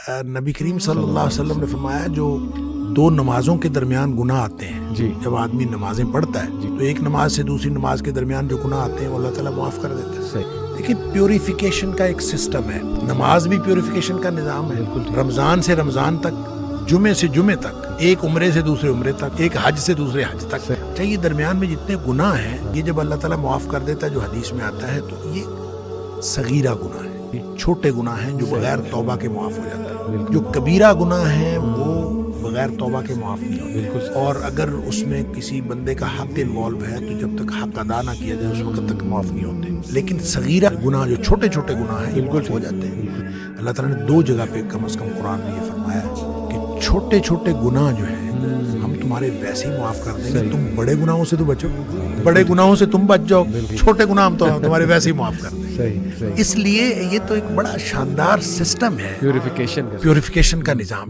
نبی کریم صلی اللہ علیہ وسلم نے فرمایا جو دو نمازوں کے درمیان گناہ آتے ہیں جی جب آدمی نمازیں پڑھتا ہے تو ایک نماز سے دوسری نماز کے درمیان جو گناہ آتے ہیں وہ اللہ تعالیٰ معاف کر دیتا ہے. صحیح لیکن پیوریفیکیشن کا ایک سسٹم ہے. نماز بھی پیوریفیکیشن کا نظام ہے. رمضان سے رمضان تک، جمعے سے جمعے تک، ایک عمرے سے دوسرے عمرے تک، ایک حج سے دوسرے حج تک. اچھا یہ درمیان میں جتنے گناہ ہیں یہ جب اللہ تعالیٰ معاف کر دیتا ہے جو حدیث میں آتا ہے تو یہ صغیرہ گناہ ہے، یہ چھوٹے گناہ ہیں جو بغیر توبہ کے معاف ہو جاتے ہیں. جو کبیرہ گناہ ہیں وہ بغیر توبہ کے معاف نہیں ہوتے. اور اگر اس میں کسی بندے کا حق انوالو ہے تو جب تک حق ادا نہ کیا جائے اس وقت تک معاف نہیں ہوتے. لیکن صغیرہ گناہ جو چھوٹے چھوٹے گناہ ہیں یہ معاف ہو جاتے ہیں. اللہ تعالیٰ نے دو جگہ پہ کم از کم قرآن میں یہ فرمایا ہے کہ چھوٹے چھوٹے گناہ جو ہیں ہم تمہارے ویسے ہی معاف کر دیں گے. تم بڑے گناہوں سے تو بچو، بڑے گناہوں سے تم بچ جاؤ، چھوٹے گناہ ہم تو تمہارے ویسے ہی معاف کر دیں گے. صحیح اس لیے یہ تو ایک بڑا شاندار سسٹم ہے، پیوریفیکیشن پیوریفیکیشن کا نظام ہے.